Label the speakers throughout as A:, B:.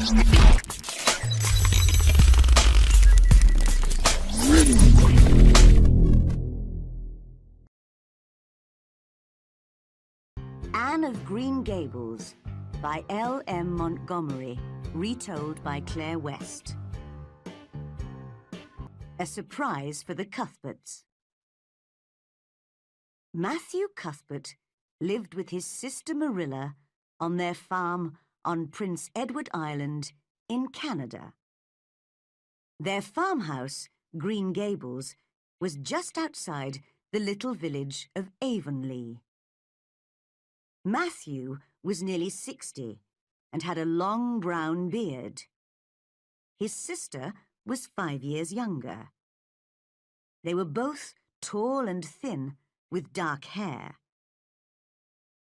A: Anne of Green Gables by L. M. Montgomery, retold by Claire West. A surprise for the Cuthberts. Matthew Cuthbert lived with his sister Marilla on their farm on Prince Edward Island in Canada. Their farmhouse, Green Gables, was just outside the little village of Avonlea. Matthew was nearly 60 and had a long brown beard. His sister was 5 years younger. They were both tall and thin with dark hair.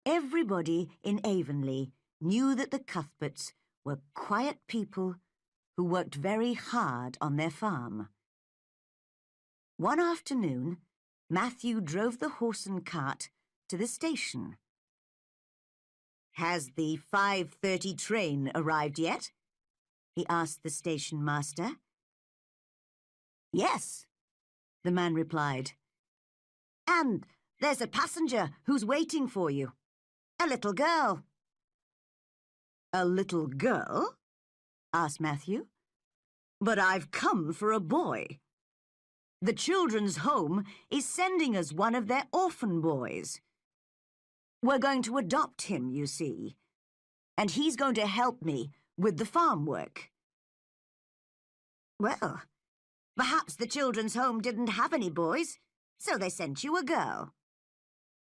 A: Everybody in Avonlea knew that the Cuthberts were quiet people who worked very hard on their farm. One afternoon, Matthew drove the horse and cart to the station. "Has the 5:30 train arrived yet?" he asked the station master. "Yes," the man replied. "And there's a passenger who's waiting for you. A little girl." "A little girl?" asked Matthew. "But I've come for a boy. The children's home is sending us one of their orphan boys. We're going to adopt him, you see, and he's going to help me with the farm work." "Well, perhaps the children's home didn't have any boys, so they sent you a girl,"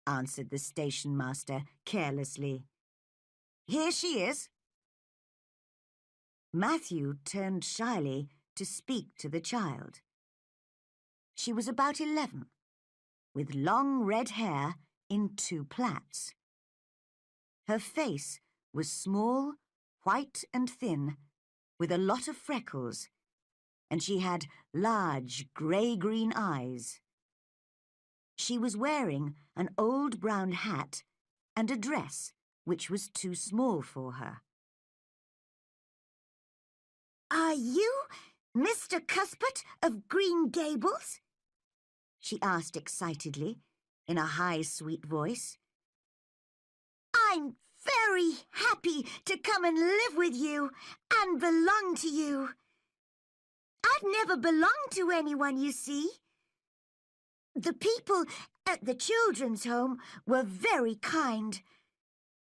A: answered the station master carelessly. "Here she is." Matthew turned shyly to speak to the child. She was about 11, with long red hair in 2 plaits. Her face was small, white and thin, with a lot of freckles, and she had large grey-green eyes. She was wearing an old brown hat and a dress which was too small for her. "Are you Mr. Cuthbert of Green Gables?" she asked excitedly, in a high, sweet voice. "I'm very happy to come and live with you and belong to you. I've never belonged to anyone, you see. The people at the children's home were very kind,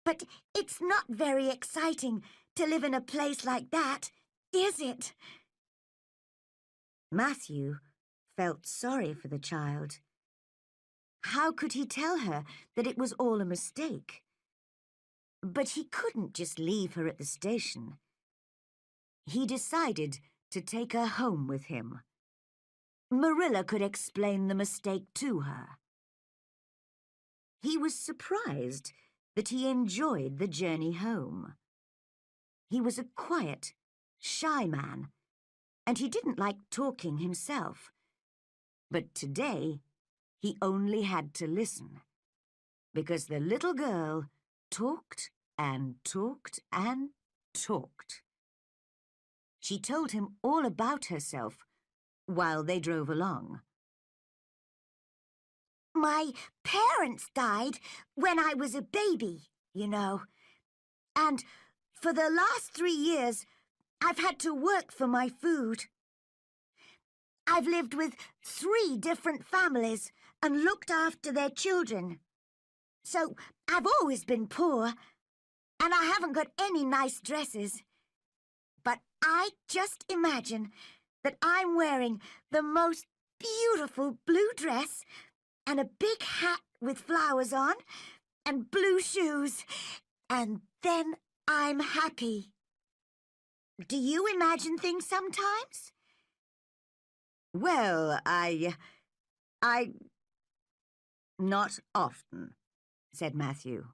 A: but it's not very exciting to live in a place like that, is it?" Matthew felt sorry for the child. How could he tell her that it was all a mistake? But he couldn't just leave her at the station. He decided to take her home with him. Marilla could explain the mistake to her. He was surprised that he enjoyed the journey home. He was a quiet, shy man, and he didn't like talking himself. But today, he only had to listen, because the little girl talked and talked and talked. She told him all about herself while they drove along. "My parents died when I was a baby, you know, and for the last 3 years, I've had to work for my food. I've lived with 3 different families and looked after their children. So I've always been poor, and I haven't got any nice dresses. But I just imagine that I'm wearing the most beautiful blue dress and a big hat with flowers on and blue shoes, and then I'm happy. Do you imagine things sometimes?" "Well, I... not often," said Matthew.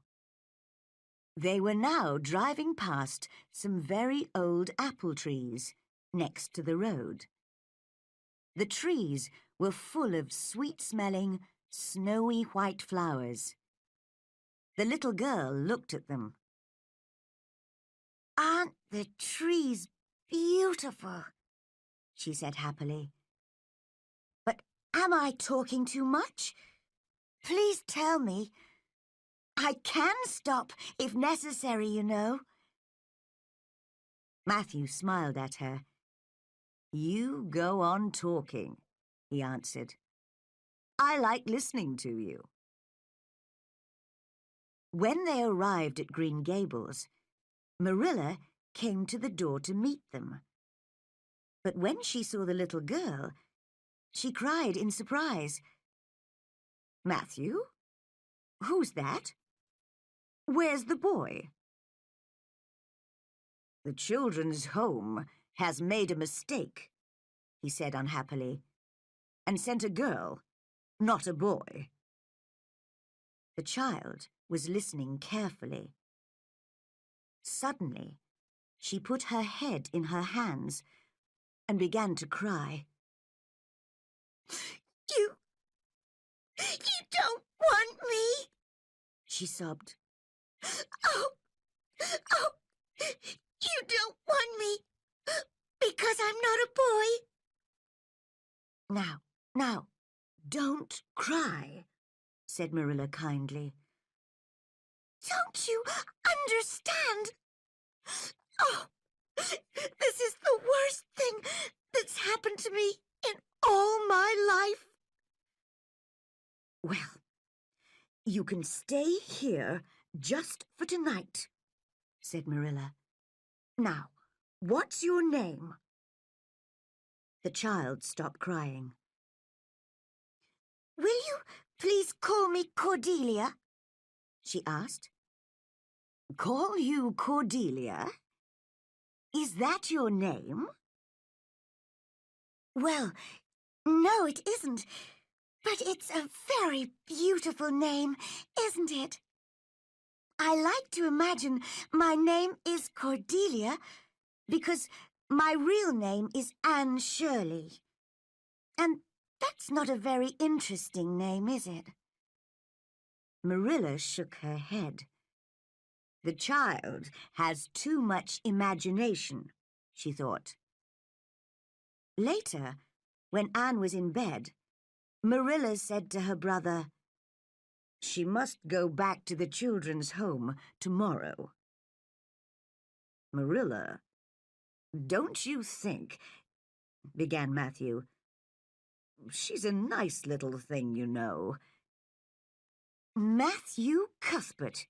A: They were now driving past some very old apple trees next to the road. The trees were full of sweet-smelling, snowy white flowers. The little girl looked at them. Aren't the trees beautiful? She said happily. But am I talking too much? Please tell me. I can stop if necessary, you know. Matthew smiled at her. You go on talking, he answered. I like listening to you. When they arrived at Green Gables, Marilla came to the door to meet them. But when she saw the little girl, she cried in surprise. Matthew? Who's that? Where's the boy? The children's home has made a mistake, he said unhappily, and sent a girl, not a boy. The child was listening carefully. Suddenly, she put her head in her hands and began to cry. You don't want me, she sobbed. Oh, you don't want me because I'm not a boy. Now, don't cry, said Marilla kindly. Don't you understand? Oh, this is the worst thing that's happened to me in all my life. Well, you can stay here just for tonight, said Marilla. Now, what's your name? The child stopped crying. Will you please call me Cordelia? She asked. Call you Cordelia? Is that your name? Well, no, it isn't. But it's a very beautiful name, isn't it? I like to imagine my name is Cordelia because my real name is Anne Shirley. And that's not a very interesting name, is it? Marilla shook her head. The child has too much imagination, she thought. Later, when Anne was in bed, Marilla said to her brother, she must go back to the children's home tomorrow. Marilla, don't you think, began Matthew. She's a nice little thing, you know. Matthew Cuthbert,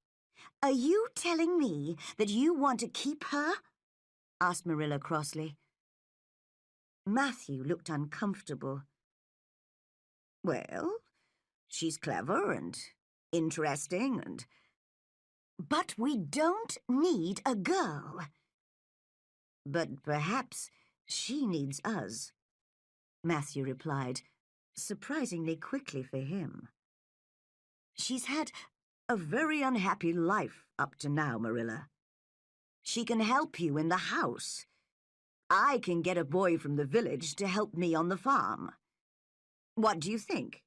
A: are you telling me that you want to keep her? Asked Marilla crossly. Matthew looked uncomfortable. Well, she's clever and interesting and... But we don't need a girl. But perhaps she needs us, Matthew replied, surprisingly quickly for him. She's had a very unhappy life up to now, Marilla. She can help you in the house. I can get a boy from the village to help me on the farm. What do you think?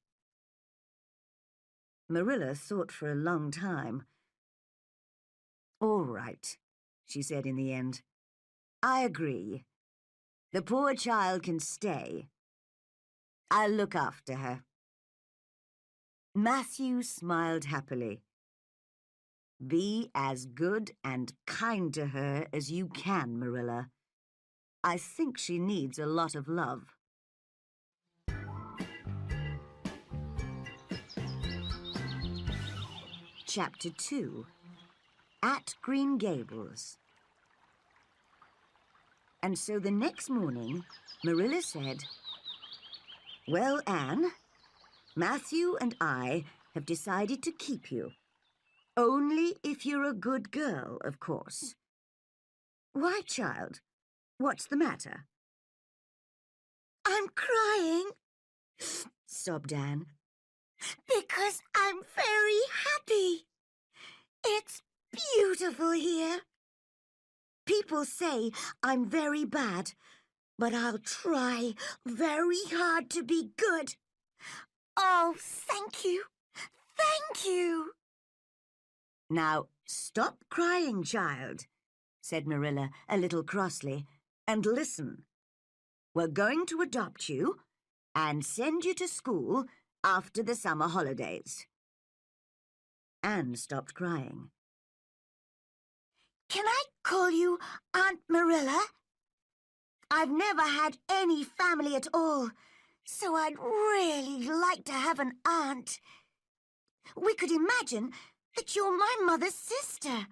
A: Marilla thought for a long time. All right, she said in the end. I agree. The poor child can stay. I'll look after her. Matthew smiled happily. Be as good and kind to her as you can, Marilla. I think she needs a lot of love. Chapter 2. At Green Gables. And so the next morning, Marilla said, Well, Anne, Matthew and I have decided to keep you. Only if you're a good girl, of course. Why, child? What's the matter? I'm crying, sobbed Anne, because I'm very happy. It's beautiful here. People say I'm very bad, but I'll try very hard to be good. Oh, thank you. Thank you. Now, stop crying, child, said Marilla a little crossly, "and listen. We're going to adopt you and send you to school after the summer holidays." Anne stopped crying. "Can I call you Aunt Marilla? I've never had any family at all, so I'd really like to have an aunt. We could imagine that you're my mother's sister."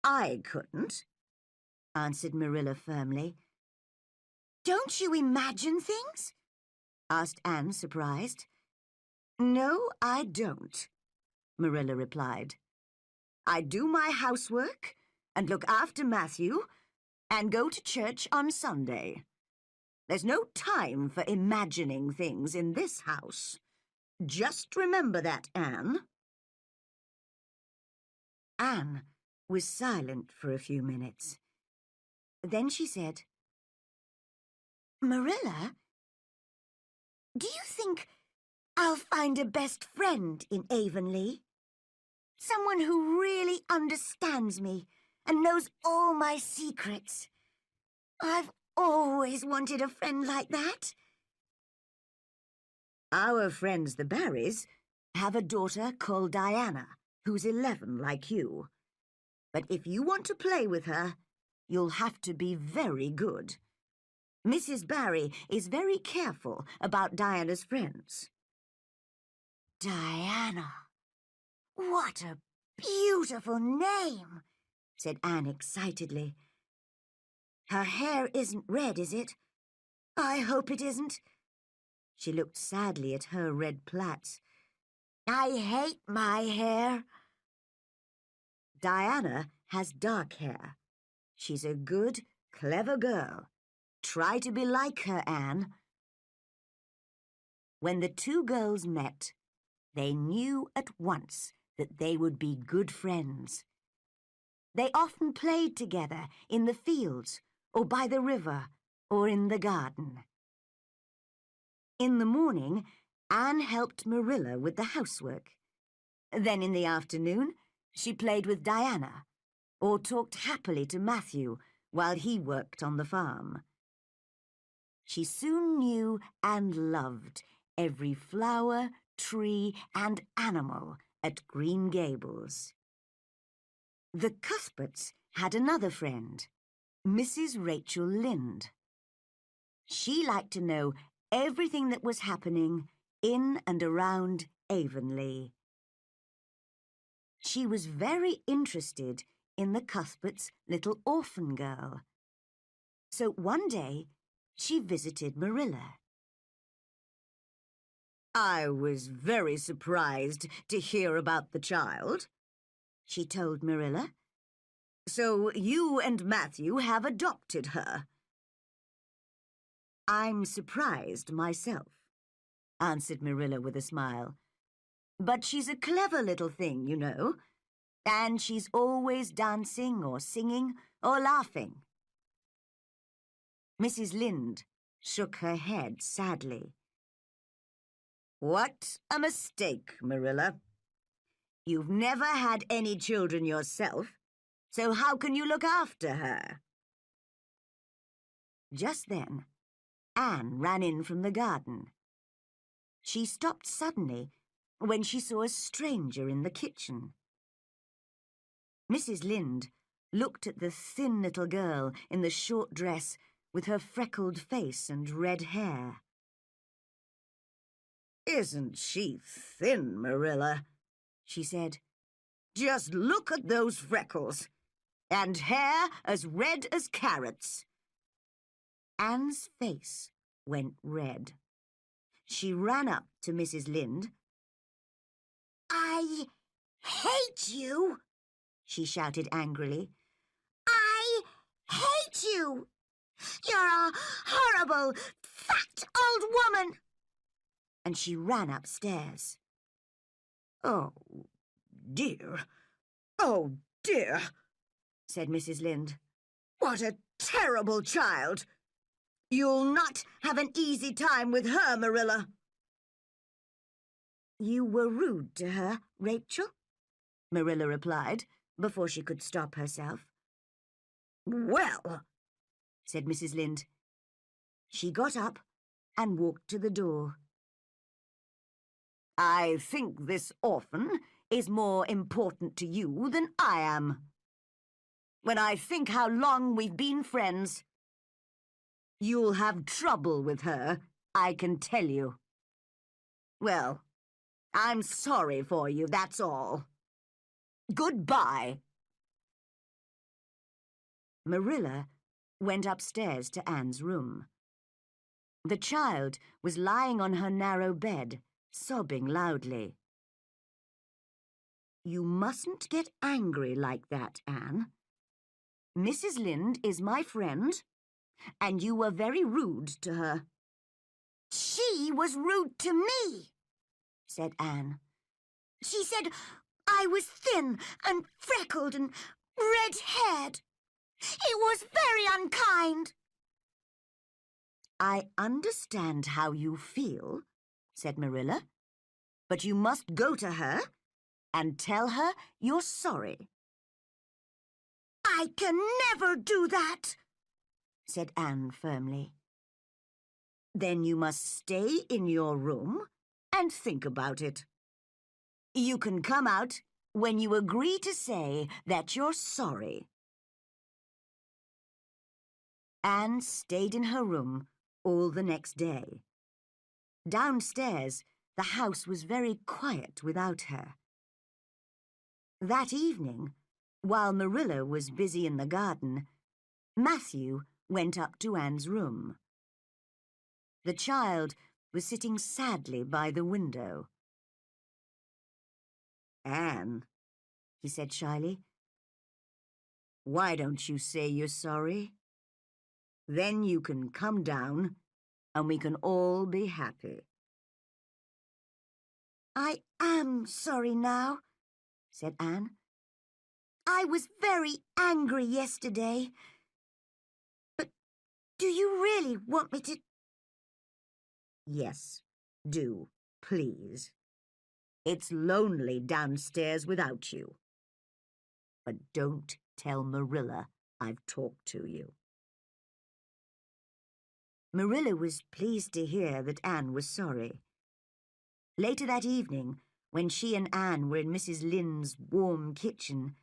A: "I couldn't," answered Marilla firmly. "Don't you imagine things?" asked Anne, surprised. "No, I don't," Marilla replied. "I do my housework and look after Matthew and go to church on Sunday. There's no time for imagining things in this house. Just remember that, Anne." Anne was silent for a few minutes. Then she said, "Marilla, do you think I'll find a best friend in Avonlea? Someone who really understands me and knows all my secrets. I've always wanted a friend like that." "Our friends, the Barrys, have a daughter called Diana, who's 11 like you. But if you want to play with her, you'll have to be very good. Mrs. Barry is very careful about Diana's friends." "Diana. What a beautiful name," said Anne excitedly. "Her hair isn't red, is it? I hope it isn't." She looked sadly at her red plaits. "I hate my hair." "Diana has dark hair. She's a good, clever girl. Try to be like her, Anne." When the two girls met, they knew at once that they would be good friends. They often played together in the fields or by the river or in the garden. In the morning, Anne helped Marilla with the housework. Then in the afternoon, she played with Diana or talked happily to Matthew while he worked on the farm. She soon knew and loved every flower, tree, and animal at Green Gables. The Cuthberts had another friend, Mrs. Rachel Lynde. She liked to know everything that was happening in and around Avonlea. She was very interested in the Cuthberts' little orphan girl. So one day, she visited Marilla. "I was very surprised to hear about the child," she told Marilla. "So you and Matthew have adopted her." "I'm surprised myself," answered Marilla with a smile. "But she's a clever little thing, you know, and she's always dancing or singing or laughing." Mrs. Lynde shook her head sadly. "What a mistake, Marilla. You've never had any children yourself, so how can you look after her?" Just then, Anne ran in from the garden. She stopped suddenly when she saw a stranger in the kitchen. Mrs. Lynde looked at the thin little girl in the short dress with her freckled face and red hair. "Isn't she thin, Marilla?" she said. "Just look at those freckles, and hair as red as carrots." Anne's face went red. She ran up to Mrs. Lynde. "I hate you," she shouted angrily. "I hate you! You're a horrible, fat old woman!" And she ran upstairs. "Oh, dear, oh, dear," said Mrs. Lynde. "What a terrible child! You'll not have an easy time with her, Marilla." "You were rude to her, Rachel," Marilla replied, before she could stop herself. Well, said Mrs. Lind. She got up and walked to the door. I think this orphan is more important to you than I am. When I think how long we've been friends, you'll have trouble with her, I can tell you. Well, I'm sorry for you, that's all. Goodbye. Marilla went upstairs to Anne's room. The child was lying on her narrow bed, sobbing loudly. You mustn't get angry like that, Anne. Mrs. Lind is my friend, and you were very rude to her. She was rude to me, said Anne. She said I was thin and freckled and red-haired. It was very unkind. I understand how you feel, said Marilla, but you must go to her and tell her you're sorry. I can never do that, said Anne firmly. Then you must stay in your room and think about it. You can come out when you agree to say that you're sorry. Anne stayed in her room all the next day. Downstairs, the house was very quiet without her. That evening, while Marilla was busy in the garden, Matthew went up to Anne's room. The child was sitting sadly by the window. Anne, he said shyly, why don't you say you're sorry? Then you can come down and we can all be happy. I am sorry now, said Anne. I was very angry yesterday. But do you really want me to? Yes, do, please. It's lonely downstairs without you. But don't tell Marilla I've talked to you. Marilla was pleased to hear that Anne was sorry. Later that evening, when she and Anne were in Mrs. Lind's warm kitchen,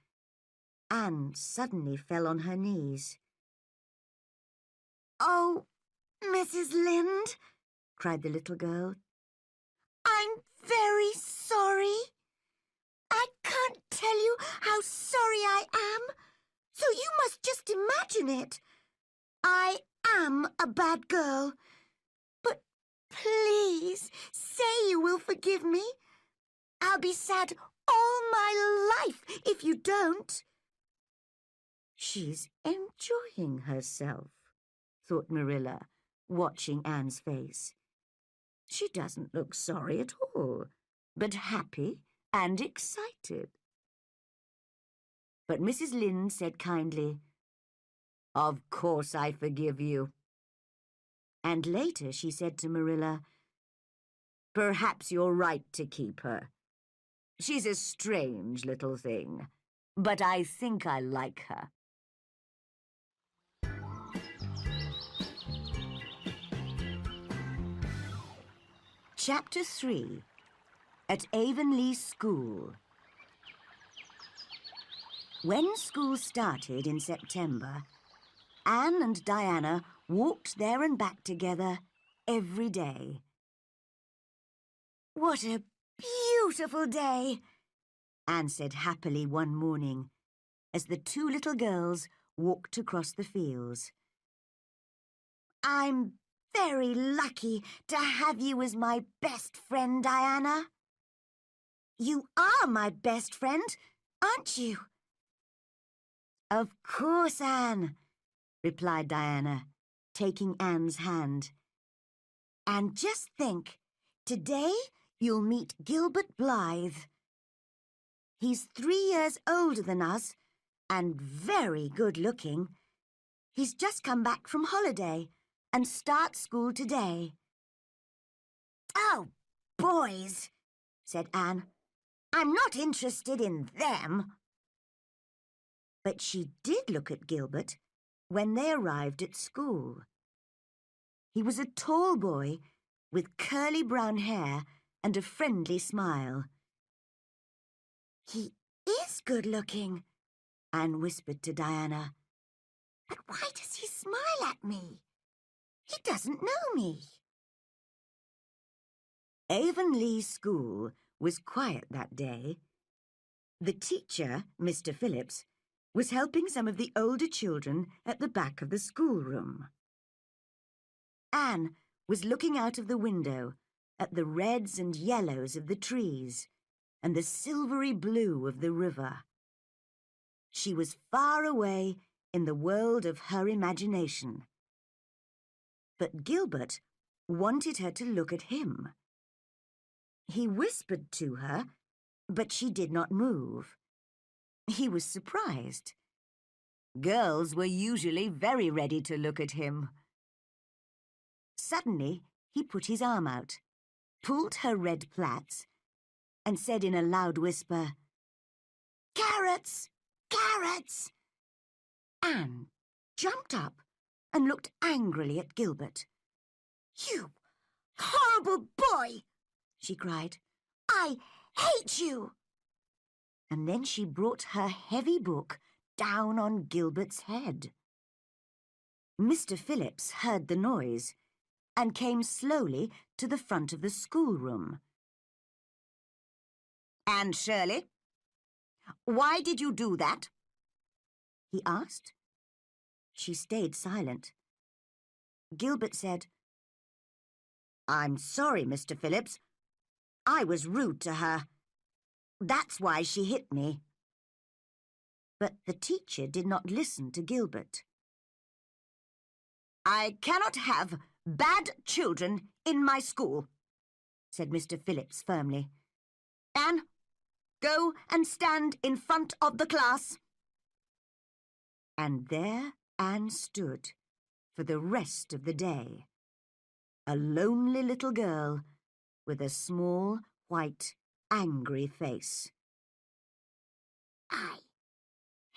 A: Anne suddenly fell on her knees. Oh, Mrs. Lind, cried the little girl. I'm very sorry. I can't tell you how sorry I am, so you must just imagine it. I am a bad girl, but please say you will forgive me. I'll be sad all my life if you don't. She's enjoying herself, thought Marilla, watching Anne's face. She doesn't look sorry at all, but happy and excited. But Mrs. Lind said kindly, Of course I forgive you. And later she said to Marilla, Perhaps you're right to keep her. She's a strange little thing, but I think I like her. Chapter 3. At Avonlea School. When school started in September, Anne and Diana walked there and back together every day. What a beautiful day, Anne said happily one morning as the two little girls walked across the fields. I'm very lucky to have you as my best friend, Diana. You are my best friend, aren't you? Of course, Anne, replied Diana, taking Anne's hand. And just think, today you'll meet Gilbert Blythe. He's 3 years older than us and very good-looking. He's just come back from holiday and starts school today. Oh, boys, said Anne. I'm not interested in them. But she did look at Gilbert when they arrived at school. He was a tall boy with curly brown hair and a friendly smile. "He is good-looking," Anne whispered to Diana. "But why does he smile at me? He doesn't know me." Avonlea School was quiet that day. The teacher, Mr. Phillips, was helping some of the older children at the back of the schoolroom. Anne was looking out of the window at the reds and yellows of the trees and the silvery blue of the river. She was far away in the world of her imagination. But Gilbert wanted her to look at him. He whispered to her, but she did not move. He was surprised. Girls were usually very ready to look at him. Suddenly, he put his arm out, pulled her red plaits, and said in a loud whisper, "Carrots! Carrots!" Anne jumped up and looked angrily at Gilbert. "You horrible boy!" she cried. "I hate you!" And then she brought her heavy book down on Gilbert's head. Mr. Phillips heard the noise and came slowly to the front of the schoolroom. "And Shirley, why did you do that?" he asked. She stayed silent. Gilbert said, "I'm sorry, Mr. Phillips. I was rude to her. That's why she hit me." But the teacher did not listen to Gilbert. "I cannot have bad children in my school," said Mr. Phillips firmly. "Anne, go and stand in front of the class." And there Anne stood for the rest of the day, a lonely little girl with a small, white, angry face. "I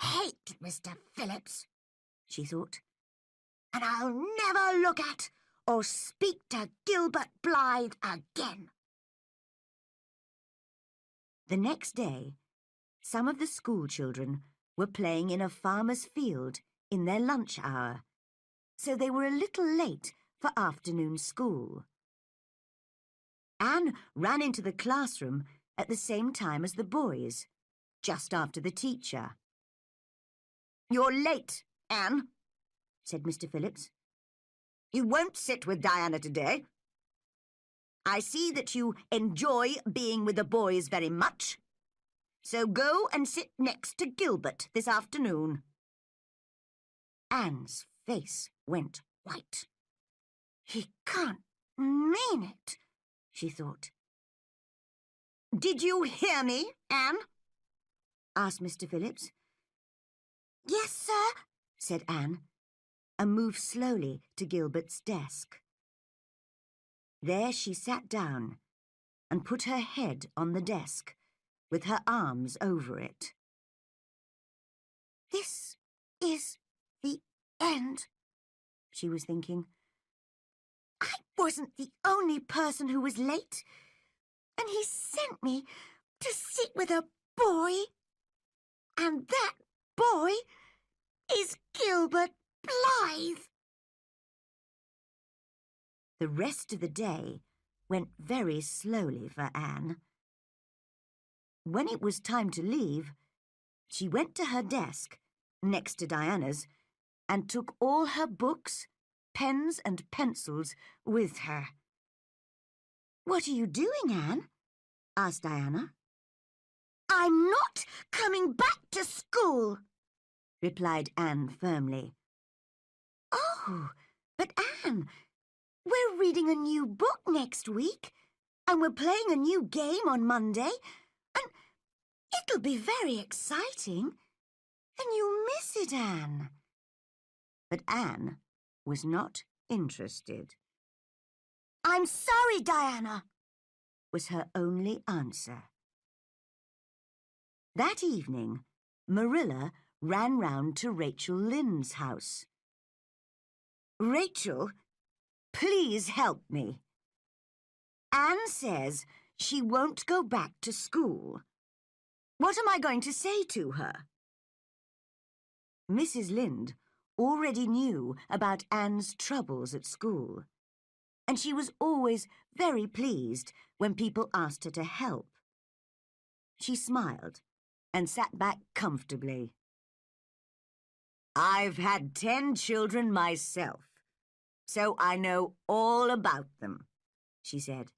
A: hate Mr. Phillips," she thought, "and I'll never look at or speak to Gilbert Blythe again." The next day, some of the school children were playing in a farmer's field in their lunch hour, so they were a little late for afternoon school. Anne ran into the classroom at the same time as the boys, just after the teacher. "You're late, Anne," said Mr. Phillips. "You won't sit with Diana today. I see that you enjoy being with the boys very much, so go and sit next to Gilbert this afternoon." Anne's face went white. "He can't mean it," she thought. "Did you hear me, Anne?" asked Mr. Phillips. "Yes, sir," said Anne, and moved slowly to Gilbert's desk. There she sat down and put her head on the desk, with her arms over it. "This is the end," she was thinking. "I wasn't the only person who was late, and he sent me to sit with a boy, and that boy is Gilbert Blythe." The rest of the day went very slowly for Anne. When it was time to leave, she went to her desk, next to Diana's, and took all her books, pens and pencils with her. "What are you doing, Anne?" asked Diana. "I'm not coming back to school," replied Anne firmly. "Oh, but Anne, we're reading a new book next week, and we're playing a new game on Monday, and it'll be very exciting, and you'll miss it, Anne." But Anne was not interested. "I'm sorry, Diana," was her only answer. That evening, Marilla ran round to Rachel Lynde's house. Rachel, please help me. Anne says she won't go back to school. What am I going to say to her?" Mrs. Lynde already knew about Anne's troubles at school, and she was always very pleased when people asked her to help. She smiled and sat back comfortably. "I've had 10 children myself, so I know all about them," she said.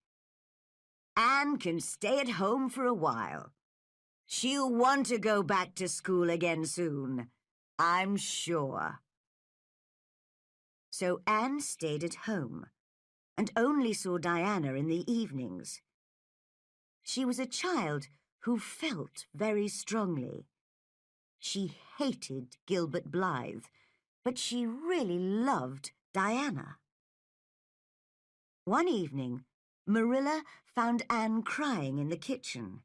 A: "Anne can stay at home for a while. She'll want to go back to school again soon, I'm sure." So Anne stayed at home and only saw Diana in the evenings. She was a child who felt very strongly. She hated Gilbert Blythe, but she really loved Diana. One evening, Marilla found Anne crying in the kitchen.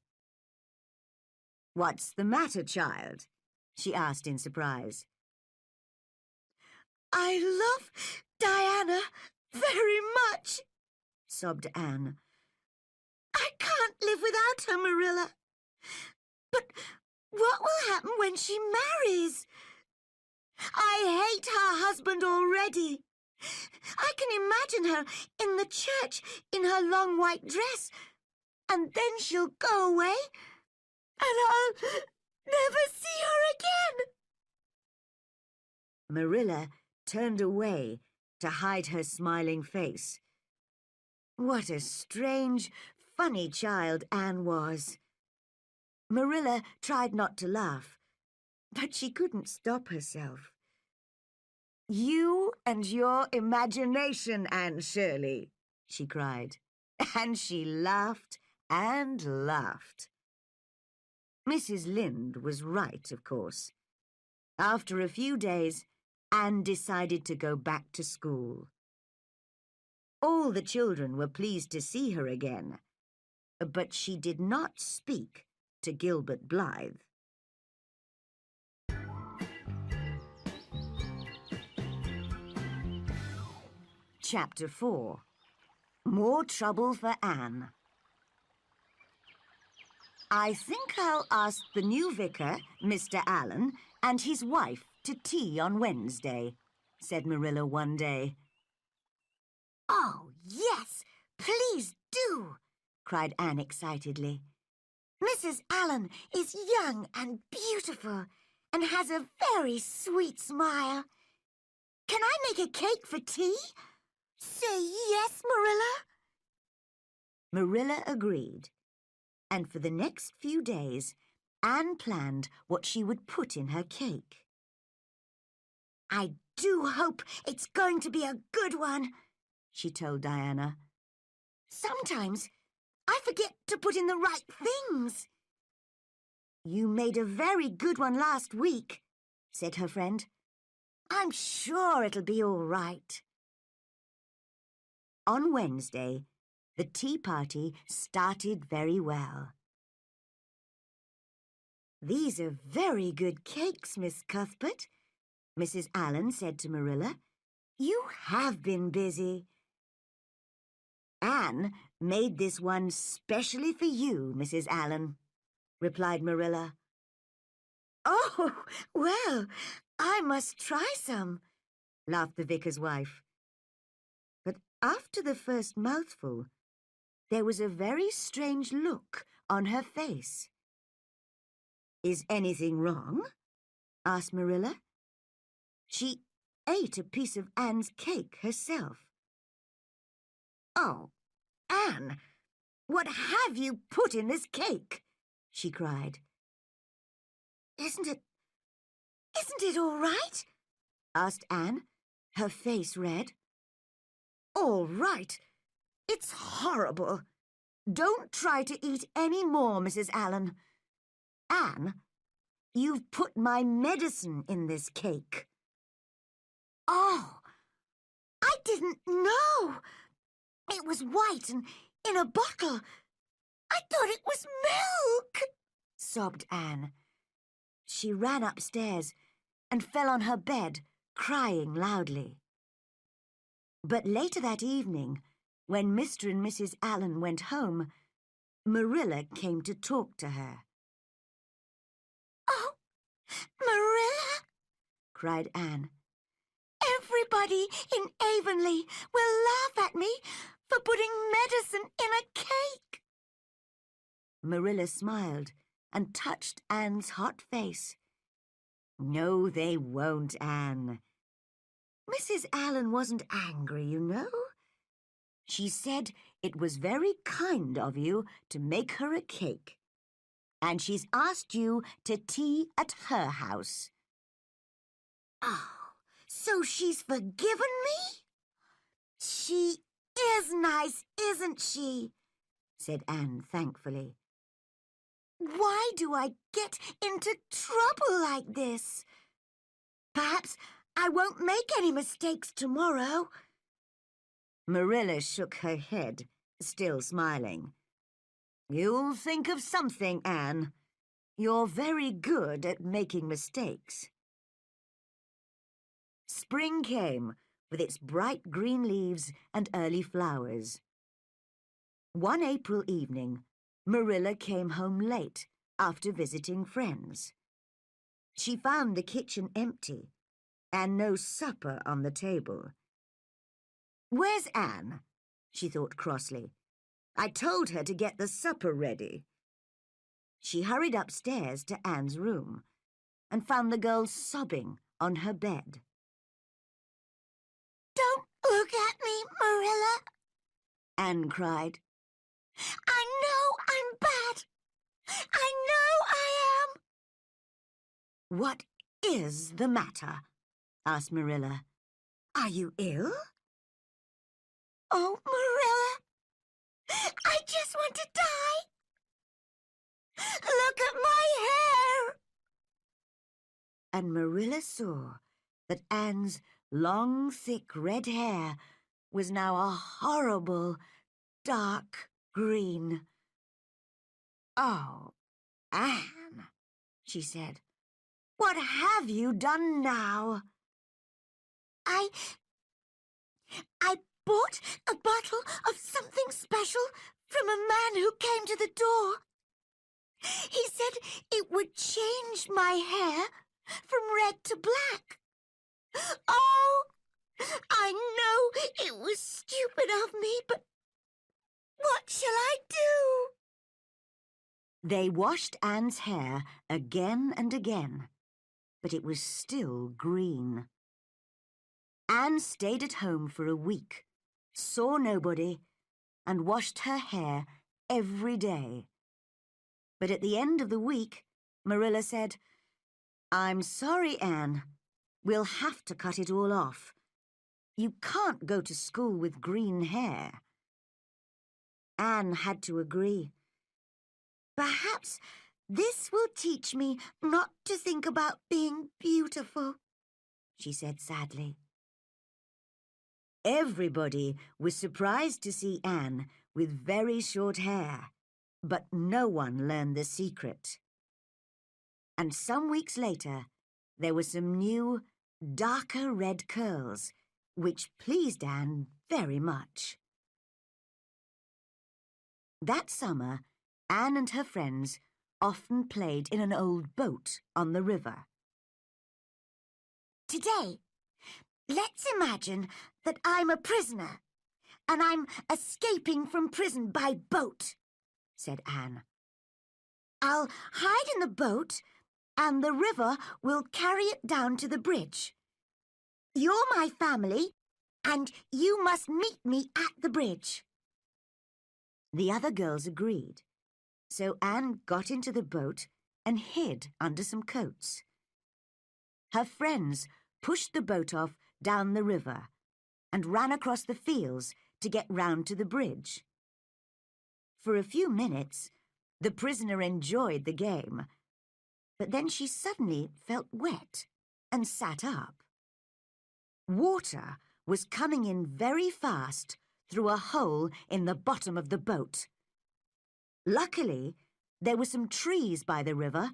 A: "What's the matter, child?" she asked in surprise. "I love Diana very much," sobbed Anne. "I can't live without her, Marilla. But what will happen when she marries? I hate her husband already. I can imagine her in the church in her long white dress, and then she'll go away, and I'll never see her again." Marilla turned away to hide her smiling face. What a strange, funny child Anne was. Marilla tried not to laugh, but she couldn't stop herself. "You and your imagination, Anne Shirley," she cried, and she laughed and laughed. Mrs. Lynde was right, of course. After a few days, Anne decided to go back to school. All the children were pleased to see her again, but she did not speak to Gilbert Blythe. Chapter 4. More Trouble for Anne. "I think I'll ask the new vicar, Mr. Allen, and his wife to tea on Wednesday," said Marilla one day. "Oh, yes, please do," cried Anne excitedly. "Mrs. Allen is young and beautiful and has a very sweet smile. Can I make a cake for tea? Say yes, Marilla." Marilla agreed, and for the next few days, Anne planned what she would put in her cake. "I do hope it's going to be a good one," she told Diana. "Sometimes I forget to put in the right things." "You made a very good one last week," said her friend. "I'm sure it'll be all right." On Wednesday, the tea party started very well. "These are very good cakes, Miss Cuthbert," Mrs. Allen said to Marilla. "You have been busy." "Anne made this one specially for you, Mrs. Allen," replied Marilla. "Oh, well, I must try some," laughed the vicar's wife. But after the first mouthful, there was a very strange look on her face. "Is anything wrong?" asked Marilla. She ate a piece of Anne's cake herself. "Oh, Anne, what have you put in this cake?" she cried. Isn't it all right?" asked Anne, her face red. "All right? It's horrible. Don't try to eat any more, Mrs. Allen. Anne, you've put my medicine in this cake." "Oh, I didn't know. It was white and in a bottle. I thought it was milk," sobbed Anne. She ran upstairs and fell on her bed, crying loudly. But later that evening, when Mr. and Mrs. Allen went home, Marilla came to talk to her. "Oh, Marilla," cried Anne, "everybody in Avonlea will laugh at me for putting medicine in a cake." Marilla smiled and touched Anne's hot face. "No, they won't, Anne. Mrs. Allen wasn't angry, you know. She said it was very kind of you to make her a cake, and she's asked you to tea at her house." "Oh, so she's forgiven me? She is nice, isn't she?" said Anne thankfully. "Why do I get into trouble like this? Perhaps I won't make any mistakes tomorrow." Marilla shook her head, still smiling. "You'll think of something, Anne. You're very good at making mistakes." Spring came with its bright green leaves and early flowers. One April evening, Marilla came home late after visiting friends. She found the kitchen empty and no supper on the table. "Where's Anne?" she thought crossly. "I told her to get the supper ready." She hurried upstairs to Anne's room and found the girl sobbing on her bed. "Don't look at me, Marilla," Anne cried. "I know I'm bad. I know I am." "What is the matter?" asked Marilla. "Are you ill?" "Oh, Marilla, I just want to die. Look at my hair." And Marilla saw that Anne's long, thick red hair was now a horrible, dark green. "Oh, Anne," she said, "what have you done now?" I bought a bottle of something special from a man who came to the door. He said it would change my hair from red to black. Oh, I know it was stupid of me, but what shall I do?" They washed Anne's hair again and again, but it was still green. Anne stayed at home for a week, saw nobody, and washed her hair every day. But at the end of the week, Marilla said, "I'm sorry, Anne. We'll have to cut it all off. You can't go to school with green hair." Anne had to agree. "Perhaps this will teach me not to think about being beautiful," she said sadly. Everybody was surprised to see Anne with very short hair, but no one learned the secret. And some weeks later, there were some new, darker red curls, which pleased Anne very much. That summer, Anne and her friends often played in an old boat on the river. "Today, let's imagine that I'm a prisoner, and I'm escaping from prison by boat," said Anne. "I'll hide in the boat, and the river will carry it down to the bridge. You're my family, and you must meet me at the bridge." The other girls agreed, so Anne got into the boat and hid under some coats. Her friends pushed the boat off down the river and ran across the fields to get round to the bridge. For a few minutes, the prisoner enjoyed the game, but then she suddenly felt wet and sat up. Water was coming in very fast through a hole in the bottom of the boat. Luckily, there were some trees by the river,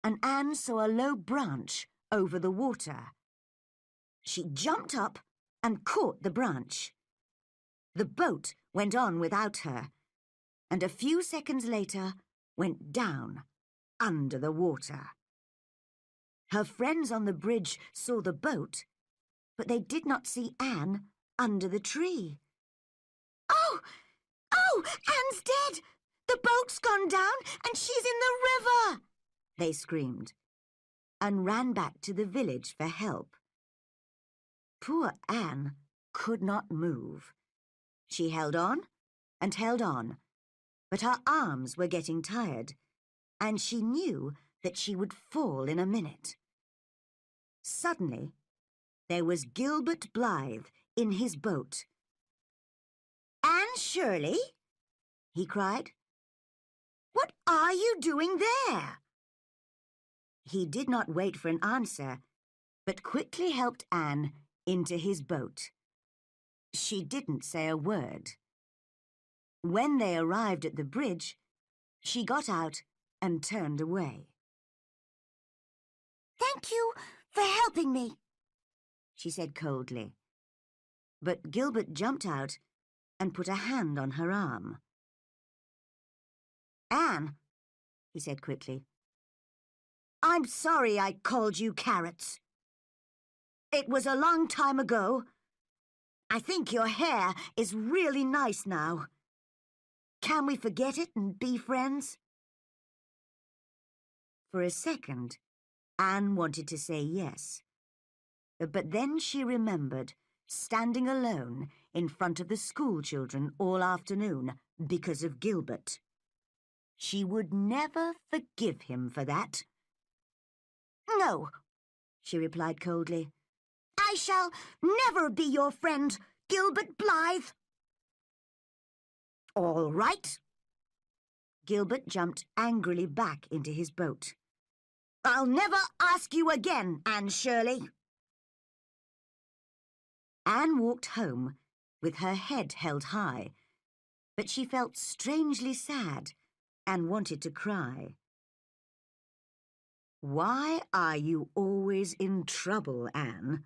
A: and Anne saw a low branch over the water. She jumped up and caught the branch. The boat went on without her, and a few seconds later went down under the water. Her friends on the bridge saw the boat, but they did not see Anne under the tree. "Oh! Oh! Anne's dead! The boat's gone down and she's in the river!" they screamed, and ran back to the village for help. Poor Anne could not move. She held on, but her arms were getting tired, and she knew that she would fall in a minute. Suddenly, there was Gilbert Blythe in his boat. "Anne Shirley," he cried, "what are you doing there?" He did not wait for an answer, but quickly helped Anne into his boat. She didn't say a word. When they arrived at the bridge, she got out and turned away. "Thank you for helping me," she said coldly. But Gilbert jumped out and put a hand on her arm. "Anne," he said quickly, "I'm sorry I called you carrots. It was a long time ago. I think your hair is really nice now. Can we forget it and be friends?" For a second, Anne wanted to say yes. But then she remembered standing alone in front of the school children all afternoon because of Gilbert. She would never forgive him for that. "No," she replied coldly. "I shall never be your friend, Gilbert Blythe." "All right." Gilbert jumped angrily back into his boat. "I'll never ask you again, Anne Shirley." Anne walked home with her head held high, but she felt strangely sad and wanted to cry. "Why are you always in trouble, Anne?"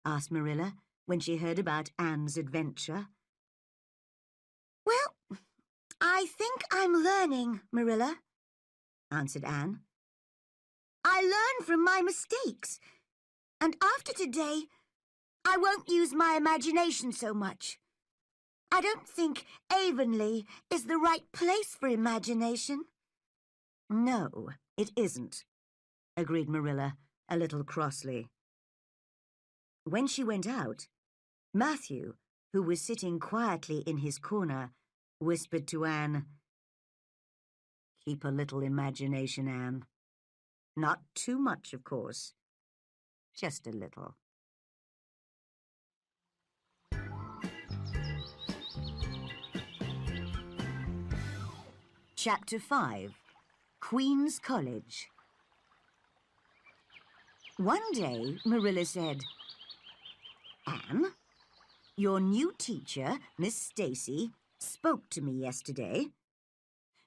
A: asked Marilla when she heard about Anne's adventure. "Well, I think I'm learning, Marilla," answered Anne. "I learn from my mistakes, and after today, I won't use my imagination so much. I don't think Avonlea is the right place for imagination." "No, it isn't," agreed Marilla, a little crossly. When she went out, Matthew, who was sitting quietly in his corner, whispered to Anne, "Keep a little imagination, Anne. Not too much, of course. Just a little." Chapter 5. Queen's College. One day, Marilla said, "Anne, your new teacher, Miss Stacy, spoke to me yesterday.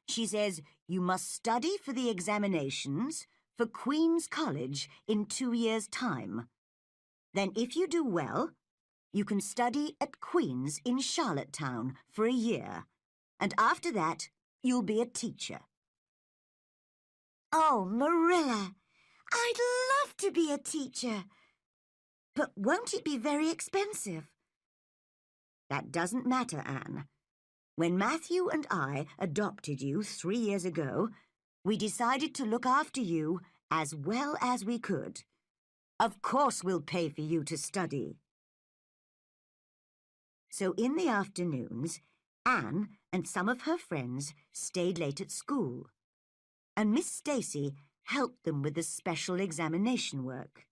A: She says you must study for the examinations for Queen's College in 2 years' time. Then if you do well, you can study at Queen's in Charlottetown for a year, and after that, you'll be a teacher." "Oh, Marilla, I'd love to be a teacher. But won't it be very expensive?" "That doesn't matter, Anne. When Matthew and I adopted you 3 years ago, we decided to look after you as well as we could. Of course we'll pay for you to study." So in the afternoons, Anne and some of her friends stayed late at school, and Miss Stacy helped them with the special examination work.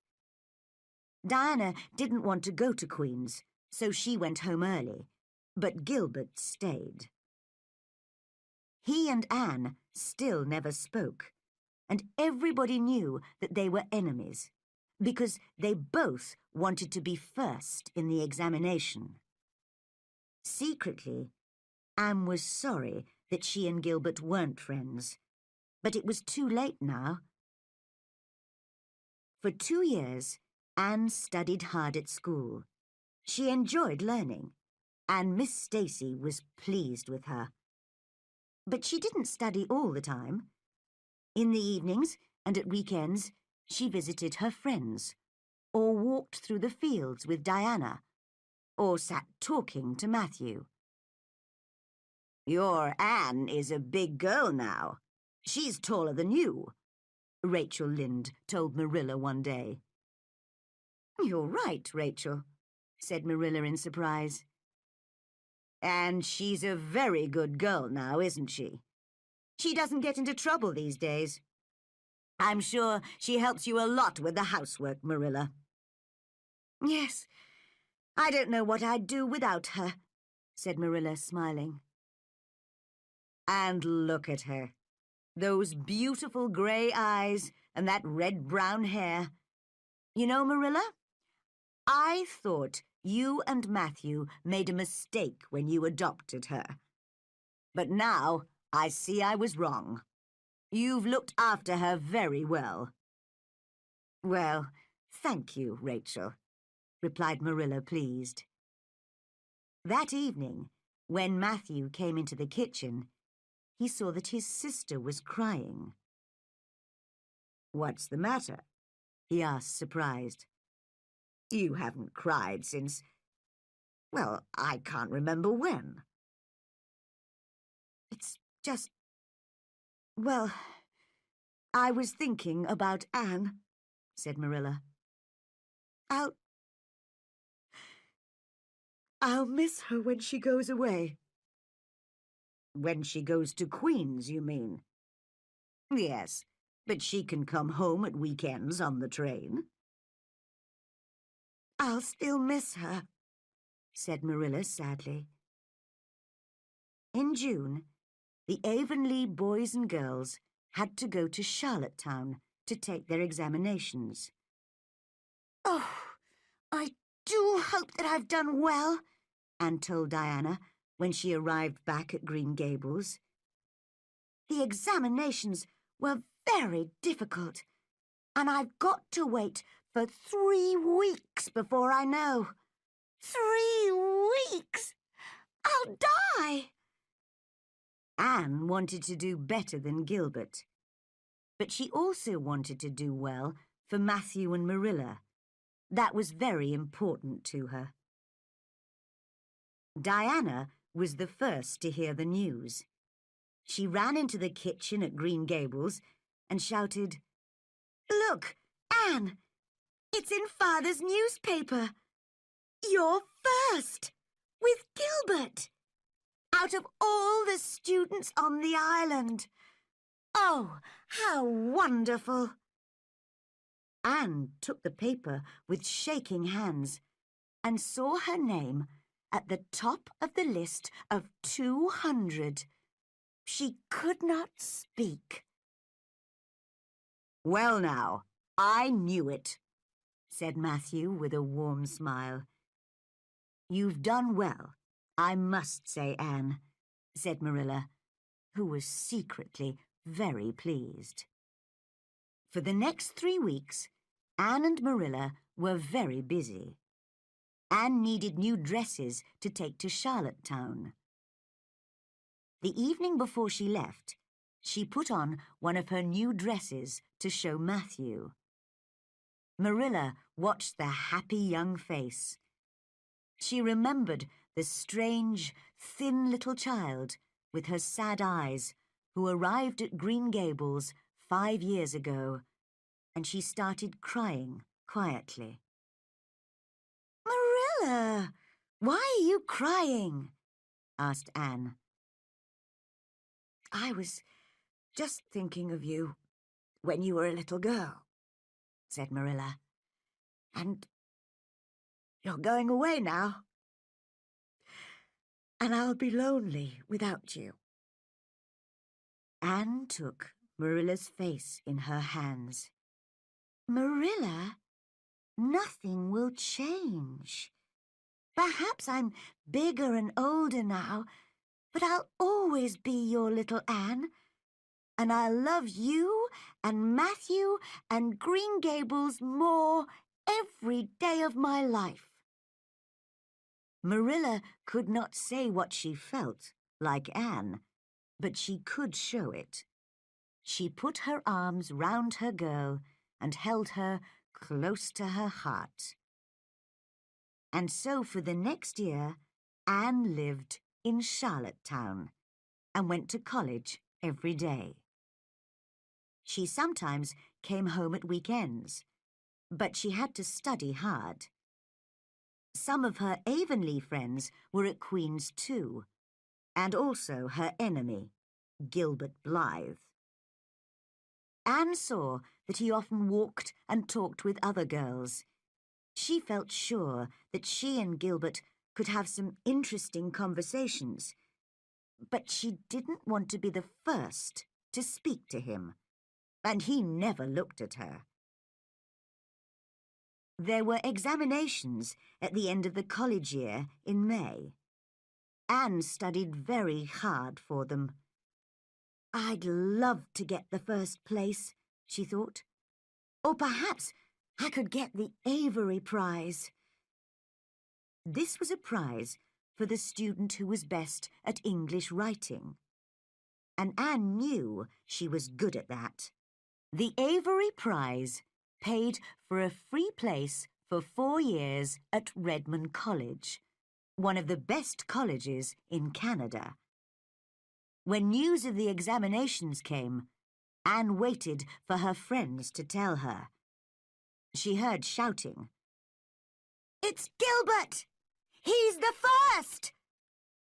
A: Diana didn't want to go to Queen's, so she went home early, but Gilbert stayed. He and Anne still never spoke, and everybody knew that they were enemies, because they both wanted to be first in the examination. Secretly, Anne was sorry that she and Gilbert weren't friends, but it was too late now. For 2 years, Anne studied hard at school, She enjoyed learning, and Miss Stacy was pleased with her. But she didn't study all the time. In the evenings and at weekends, she visited her friends, or walked through the fields with Diana, or sat talking to Matthew. "Your Anne is a big girl now. She's taller than you," Rachel Lynde told Marilla one day. "You're right, Rachel," said Marilla in surprise. "And she's a very good girl now, isn't she? She doesn't get into trouble these days. I'm sure she helps you a lot with the housework, Marilla." "Yes, I don't know what I'd do without her," said Marilla, smiling. "And look at her. Those beautiful grey eyes and that red-brown hair. You know, Marilla, I thought you and Matthew made a mistake when you adopted her. But now I see I was wrong. You've looked after her very well." "Well, thank you, Rachel," replied Marilla, pleased. That evening, when Matthew came into the kitchen, he saw that his sister was crying. "What's the matter?" he asked, surprised. "You haven't cried since, well, I can't remember when." "It's just, well, I was thinking about Anne," said Marilla. I'll miss her when she goes away." "When she goes to Queen's, you mean?" "Yes, but she can come home at weekends on the train." "I'll still miss her," said Marilla sadly. In June, the Avonlea boys and girls had to go to Charlottetown to take their examinations. "Oh, I do hope that I've done well," Anne told Diana when she arrived back at Green Gables. "The examinations were very difficult, and I've got to wait for 3 weeks before I know. 3 weeks! I'll die!" Anne wanted to do better than Gilbert, but she also wanted to do well for Matthew and Marilla. That was very important to her. Diana was the first to hear the news. She ran into the kitchen at Green Gables and shouted, "Look, Anne, it's in Father's newspaper. You're first, with Gilbert, out of all the students on the island. Oh, how wonderful!" Anne took the paper with shaking hands and saw her name at the top of the list of 200. She could not speak. "Well now, I knew it," said Matthew with a warm smile. "You've done well, I must say, Anne," said Marilla, who was secretly very pleased. For the next 3 weeks, Anne and Marilla were very busy. Anne needed new dresses to take to Charlottetown. The evening before she left, she put on one of her new dresses to show Matthew. Marilla watched the happy young face. She remembered the strange, thin little child with her sad eyes who arrived at Green Gables 5 years ago, and she started crying quietly. "Marilla, why are you crying?" asked Anne. "I was just thinking of you when you were a little girl," said Marilla. "And you're going away now. And I'll be lonely without you." Anne took Marilla's face in her hands. "Marilla, nothing will change. Perhaps I'm bigger and older now, but I'll always be your little Anne, and I'll love you and Matthew and Green Gables more every day of my life." Marilla could not say what she felt, like Anne, but she could show it. She put her arms round her girl and held her close to her heart. And so for the next year, Anne lived in Charlottetown and went to college every day. She sometimes came home at weekends, but she had to study hard. Some of her Avonlea friends were at Queen's too, and also her enemy, Gilbert Blythe. Anne saw that he often walked and talked with other girls. She felt sure that she and Gilbert could have some interesting conversations, but she didn't want to be the first to speak to him, and he never looked at her. There were examinations at the end of the college year in May. Anne studied very hard for them. I'd love to get the first place, she thought. Or perhaps I could get the Avery Prize. This was a prize for the student who was best at English writing. And Anne knew she was good at that. The Avery Prize paid for a free place for 4 years at Redmond College, one of the best colleges in Canada. When news of the examinations came, Anne waited for her friends to tell her. She heard shouting. "It's Gilbert! He's the first!"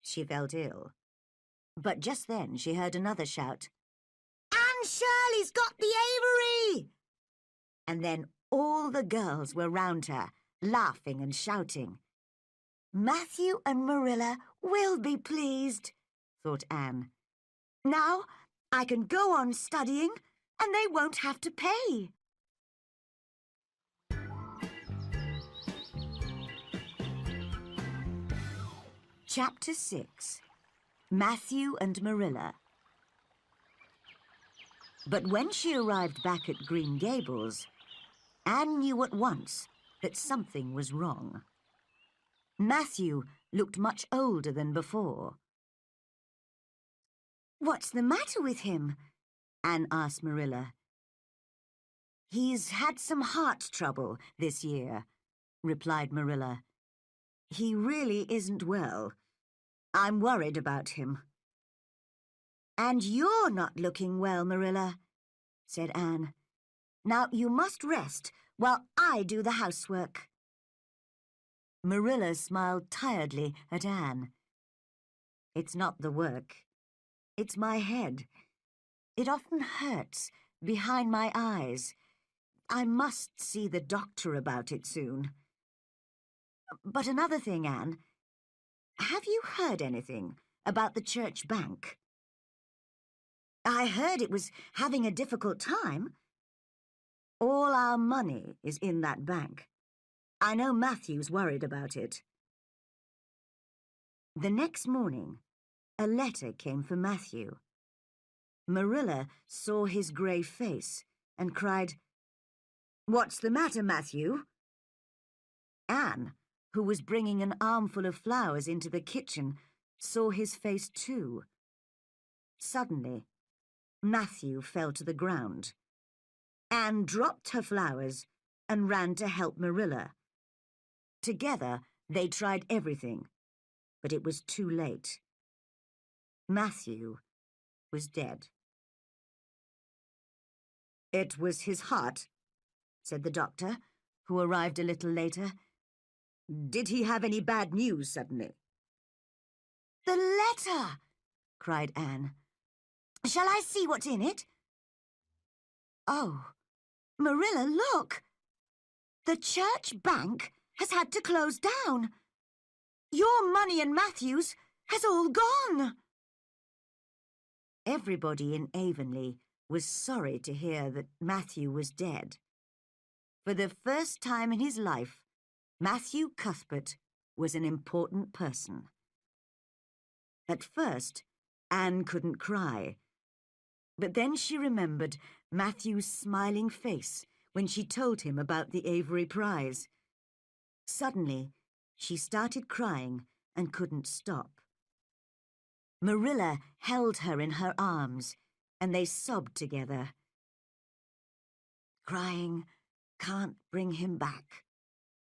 A: She felt ill. But just then she heard another shout. "Anne Shirley's got the Avery!" And then all the girls were round her, laughing and shouting. Matthew and Marilla will be pleased, thought Anne. Now I can go on studying and they won't have to pay. Chapter 6. Matthew and Marilla. But when she arrived back at Green Gables, Anne knew at once that something was wrong. Matthew looked much older than before. "What's the matter with him?" Anne asked Marilla. "He's had some heart trouble this year," replied Marilla. "He really isn't well. I'm worried about him." "And you're not looking well, Marilla," said Anne. "Now you must rest while I do the housework." Marilla smiled tiredly at Anne. "It's not the work. It's my head. It often hurts behind my eyes. I must see the doctor about it soon. But another thing, Anne. Have you heard anything about the church bank?" "I heard it was having a difficult time." "All our money is in that bank. I know Matthew's worried about it." The next morning, a letter came for Matthew. Marilla saw his grey face and cried, "What's the matter, Matthew?" Anne, who was bringing an armful of flowers into the kitchen, saw his face too. Suddenly, Matthew fell to the ground. Anne dropped her flowers and ran to help Marilla. Together, they tried everything, but it was too late. Matthew was dead. "It was his heart," said the doctor, who arrived a little later. "Did he have any bad news suddenly?" "The letter!" cried Anne. "Shall I see what's in it?" "Oh, Marilla, look! The church bank has had to close down. Your money and Matthew's has all gone." Everybody in Avonlea was sorry to hear that Matthew was dead. For the first time in his life, Matthew Cuthbert was an important person. At first, Anne couldn't cry. But then she remembered Matthew's smiling face when she told him about the Avery Prize. Suddenly, she started crying and couldn't stop. Marilla held her in her arms, and they sobbed together. "Crying can't bring him back,"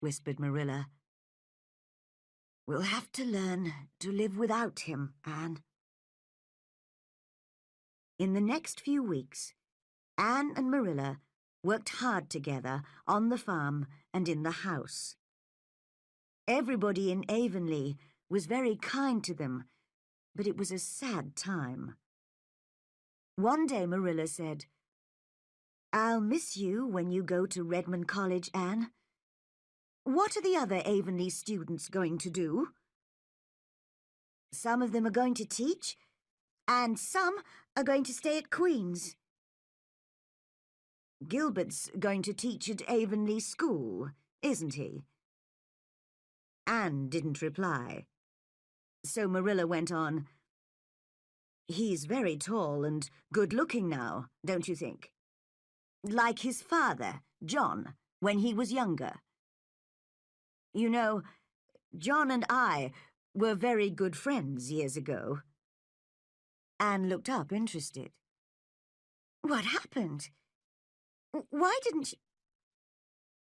A: whispered Marilla. "We'll have to learn to live without him, Anne." In the next few weeks, Anne and Marilla worked hard together on the farm and in the house. Everybody in Avonlea was very kind to them, but it was a sad time. One day Marilla said, "I'll miss you when you go to Redmond College, Anne. What are the other Avonlea students going to do?" "Some of them are going to teach, and some are going to stay at Queen's." "Gilbert's going to teach at Avonlea School, isn't he?" Anne didn't reply. So Marilla went on, "He's very tall and good-looking now, don't you think? Like his father, John, when he was younger. You know, John and I were very good friends years ago." Anne looked up, interested. "What happened? Why didn't you—"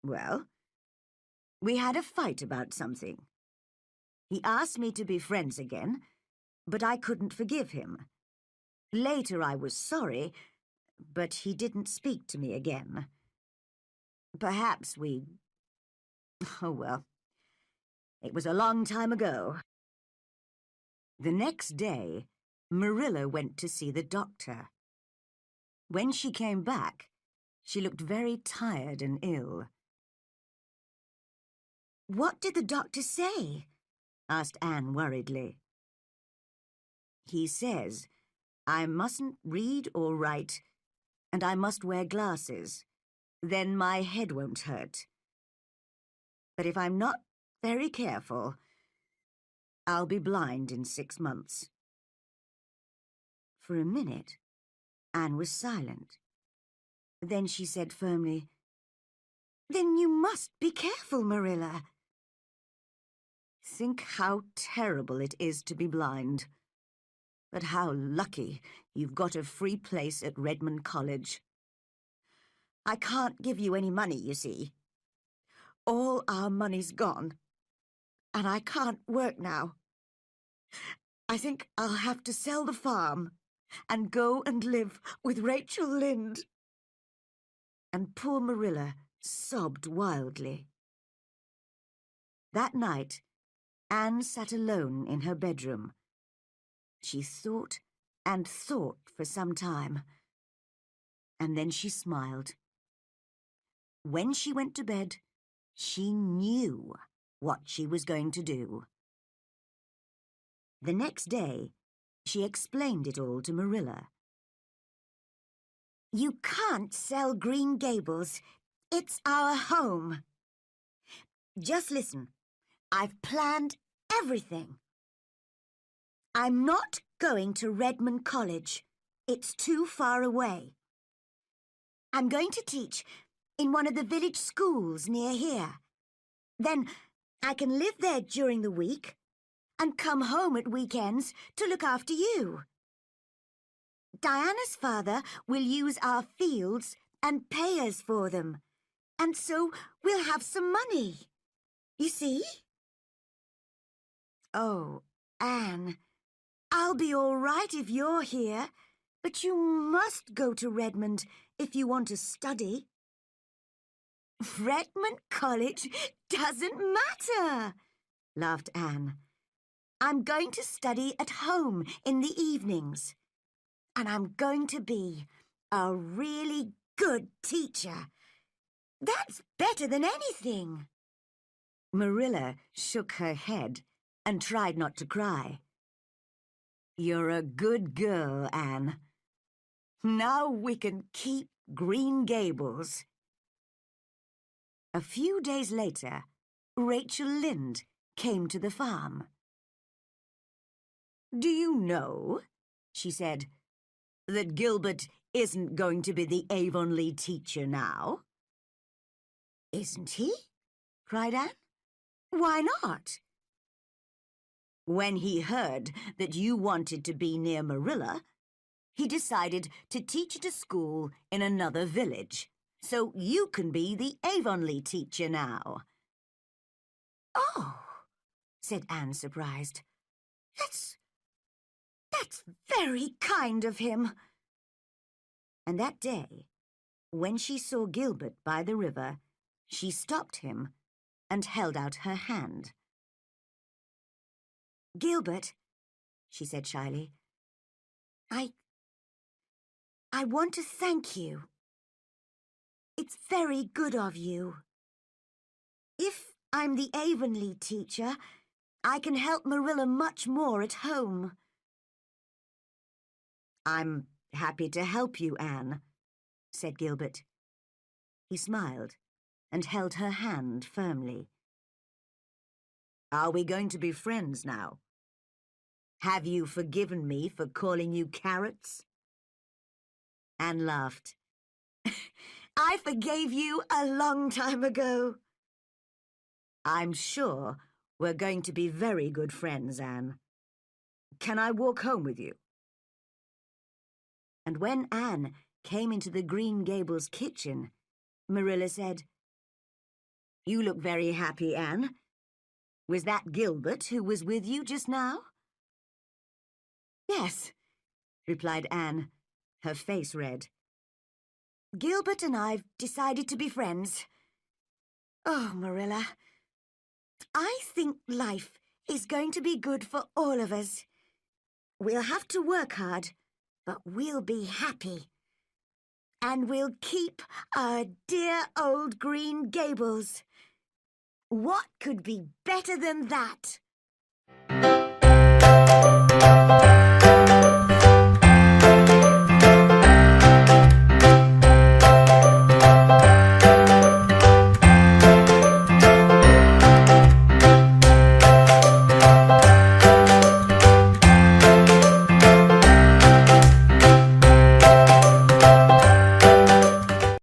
A: "Well, we had a fight about something. He asked me to be friends again, but I couldn't forgive him. Later I was sorry, but he didn't speak to me again. Perhaps oh well, it was a long time ago." The next day, Marilla went to see the doctor. When she came back, she looked very tired and ill. "What did the doctor say?" asked Anne worriedly. "He says I mustn't read or write, and I must wear glasses. Then my head won't hurt. But if I'm not very careful, I'll be blind in 6 months." For a minute, Anne was silent. Then she said firmly, "Then you must be careful, Marilla." "Think how terrible it is to be blind. But how lucky you've got a free place at Redmond College. I can't give you any money, you see. All our money's gone, and I can't work now. I think I'll have to sell the farm and go and live with Rachel Lynde." And poor Marilla sobbed wildly. That night, Anne sat alone in her bedroom. She thought and thought for some time, and then she smiled. When she went to bed, she knew what she was going to do. The next day, she explained it all to Marilla. "You can't sell Green Gables. It's our home. Just listen. I've planned everything. I'm not going to Redmond College. It's too far away. I'm going to teach in one of the village schools near here. Then I can live there during the week and come home at weekends to look after you. Diana's father will use our fields and pay us for them, and so we'll have some money. You see?" "Oh, Anne, I'll be all right if you're here, but you must go to Redmond if you want to study." "Redmond College doesn't matter," laughed Anne. "I'm going to study at home in the evenings, and I'm going to be a really good teacher. That's better than anything." Marilla shook her head and tried not to cry. "You're a good girl, Anne. Now we can keep Green Gables." A few days later, Rachel Lynde came to the farm. "Do you know," she said, "that Gilbert isn't going to be the Avonlea teacher now?" "Isn't he?" cried Anne. Why not? When he heard that you wanted to be near Marilla, he decided to teach at a school in another village, so you can be the Avonlea teacher now. Oh, said Anne, surprised. That's very kind of him. And that day, when she saw Gilbert by the river, she stopped him and held out her hand. Gilbert, she said shyly, I want to thank you. It's very good of you. If I'm the Avonlea teacher, I can help Marilla much more at home. I'm happy to help you, Anne, said Gilbert. He smiled and held her hand firmly. Are we going to be friends now? Have you forgiven me for calling you carrots? Anne laughed. I forgave you a long time ago. I'm sure we're going to be very good friends, Anne. Can I walk home with you? And when Anne came into the Green Gables kitchen, Marilla said, You look very happy, Anne. Was that Gilbert who was with you just now? Yes, replied Anne, her face red. Gilbert and I've decided to be friends. Oh, Marilla, I think life is going to be good for all of us. We'll have to work hard, but we'll be happy. And we'll keep our dear old Green Gables. What could be better than that?